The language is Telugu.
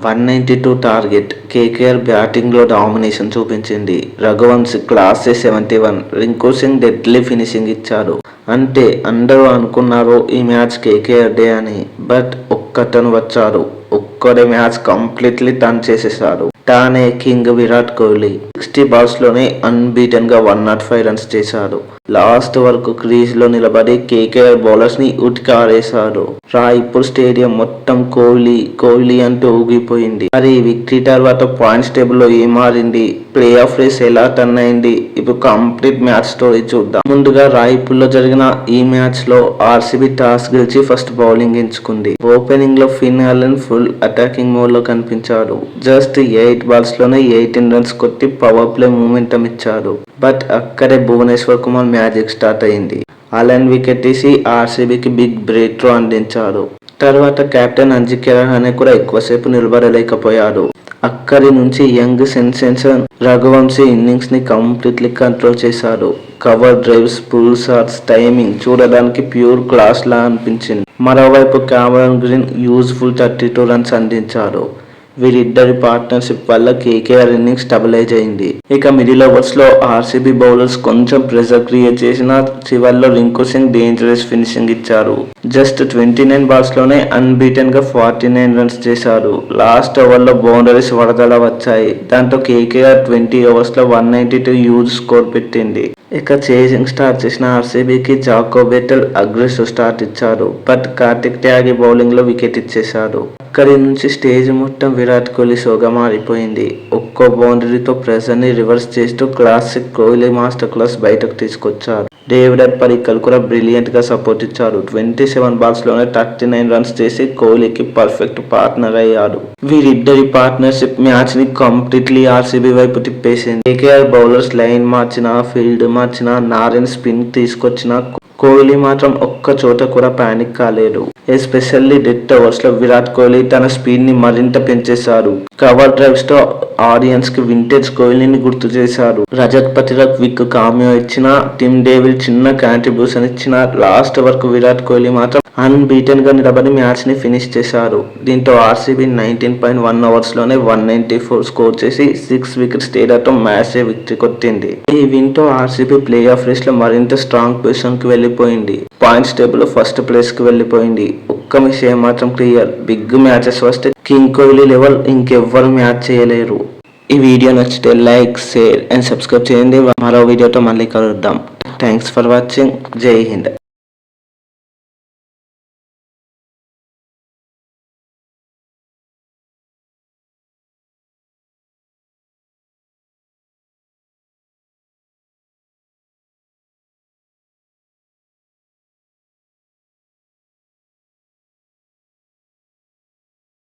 192 టార్గెట్. కేకేఆర్ బ్యాటింగ్ లో డామినేషన్ చూపించింది. రఘువంశీ క్లాసే 71. రింకు సింగ్ డెడ్లీ ఫినిషింగ్ ఇచ్చాడు. అంటే అందరూ అనుకున్నారు ఈ మ్యాచ్ కేకేఆర్ డే అని. బట్ ఒక్కతను వచ్చాడు. ఒక్కడే మ్యాచ్ కంప్లీట్లీ టర్న్ చేసేసాడు. తానే కింగ్ విరాట్ కోహ్లీ. 60 balls లోనే అన్బీటెన్ గా 105 runs చేశాడు. లాస్ట్ వరకు క్రీజ్ లో నిలబడి కేకేఆర్ బౌలర్స్ ని ఉతికారేశాడు. రాయ్పూర్ స్టేడియం మొత్తం కోహ్లీ కోహ్లీ అంటూ ఊగిపోయింది. మరి విక్టరీ తర్వాత పాయింట్స్ టేబుల్ లో ఏం మారింది, ప్లే ఆఫ్ రేస్ ఎలా టర్న్ అయింది, ఇప్పుడు కంప్లీట్ మ్యాచ్ స్టోరీ చూద్దాం. ముందుగా రాయ్పూర్ లో జరిగిన ఈ మ్యాచ్ లో ఆర్సీబీ టాస్ గెలిచి ఫస్ట్ బౌలింగ్ ఎంచుకుంది. ఓపెనింగ్ లో Finn Allen full attacking mode లో కనిపించాడు. జస్ట్ 8 balls లోనే 18 runs కొట్టి పవర్ ప్లే మూమెంటం ఇచ్చాడు. బట్ అక్కడే భువనేశ్వర్ కుమార్ మ్యాజిక్ స్టార్ట్ అయింది. అలెన్ వికెట్ తీసి ఆర్సీబీకి బిగ్ బ్రేక్ త్రో అందించాడు. తర్వాత కెప్టెన్ అజింక్య రహానే కూడా ఎక్కువసేపు నిలబడలేకపోయాడు. అక్కడి నుంచి యంగ్ సెన్సేషన్ రఘువంశీ ఇన్నింగ్స్ ని కంప్లీట్లీ కంట్రోల్ చేశాడు. Cover drives, pull shots, timing చూడడానికి ప్యూర్ క్లాస్ లా అనిపించింది. మరోవైపు కామరన్ గ్రీన్ యూజ్ఫుల్ 32 runs అందించాడు. వీరిద్దరి పార్ట్నర్షిప్ వల్ల కేకేఆర్ ఇన్నింగ్స్ స్టెబిలైజ్ అయింది. ఇక మిడిల్ ఓవర్స్ లో ఆర్సీబీ బౌలర్స్ కొంచెం ప్రెజర్ క్రియేట్ చేసిన చివర్లో రింకు సింగ్ డేంజరస్ ఫినిషింగ్ ఇచ్చారు. జస్ట్ 29 balls లోనే అన్బీటెన్ గా 49 runs చేశారు. లాస్ట్ ఓవర్ లో బౌండరీస్ వరదల వచ్చాయి. దాంతో కేకేఆర్ 20 overs లో 192 హ్యూజ్ స్కోర్ పెట్టింది. ఇక చేసింగ్ స్టార్ట్ చేసిన ఆర్సీబీకి జాకో బెటల్ అగ్రెసివ్ స్టార్ట్ ఇచ్చాడు. బట్ కార్తిక్ త్యాగి బౌలింగ్ లో వికెట్ ఇచ్చేశాడు. అక్కడి నుంచి స్టేజ్ మొత్తం విరాట్ కోహ్లీ షోగా మారిపోయింది. ఒక్కో బౌండరీతో ప్రెజర్ ని రివర్స్ చేస్తూ క్లాసిక్ కోహ్లీ మాస్టర్ క్లాస్ బయటకు తీసుకొచ్చాడు. డేవిడ్ పడిక్కల్ కూడా బ్రిలియంట్ గా సపోర్ట్ ఇచ్చాడు. 27 balls లోనే 39 runs చేసి కోహ్లీకి పర్ఫెక్ట్ పార్ట్నర్ అయ్యాడు. వీరిద్దరి పార్ట్నర్షిప్ మ్యాచ్ ని కంప్లీట్లీ ఆర్సీబీ వైపు తిప్పేసింది. కేకేఆర్ బౌలర్స్ లైన్ మార్చినా, ఫీల్డ్ మార్చినా, నారెన్ స్పిన్ తీసుకొచ్చినా కోహ్లీ మాత్రం ఒక్క చోట కూడా పానిక్ కాలేదు. ఎస్పెషల్లీ డెత్ ఓవర్స్ లో విరాట్ కోహ్లీ తన స్పీడ్ ని మరింత పెంచేశాడు. కవర్ డ్రైవ్స్ తో ఆడియన్స్ కి వింటేజ్ కోహ్లీని గుర్తు చేశాడు. రజత్ పటిదార్ క్విక్ కామియో ఇచ్చిన, టిమ్ డేవిల్ చిన్న కాంట్రిబ్యూషన్ ఇచ్చిన, లాస్ట్ వరకు విరాట్ కోహ్లీ మాత్రం అన్బీటెన్ గా నిలబడి మ్యాచ్ ని ఫినిష్ చేశారు. దీంతో ఆర్సీబీ 19.1 overs లోనే 194 స్కోర్ చేసి 6 wickets తేడాతో మ్యాచ్ విక్టరీ కొట్టింది. ఈ విన్ తో ఆర్సీబీ ప్లే ఆఫ్ రేస్ లో మరింత స్ట్రాంగ్ పొజిషన్ కి వెళ్లిపోయింది. పాయింట్స్ టేబుల్ లో ఫస్ట్ ప్లేస్ కి వెళ్లిపోయింది. ఒక్క విషయం మాత్రం క్లియర్, బిగ్ మ్యాచెస్ వస్తే కింగ్ కోహ్లీ లెవెల్ ఇంకెవ్వరు మ్యాచ్ చేయలేరు. ఈ వీడియో నచ్చితే లైక్, షేర్ అండ్ సబ్స్క్రైబ్ చేయండి. మరో వీడియోతో మళ్ళీ కలుద్దాం. Thanks for watching. జై హింద్.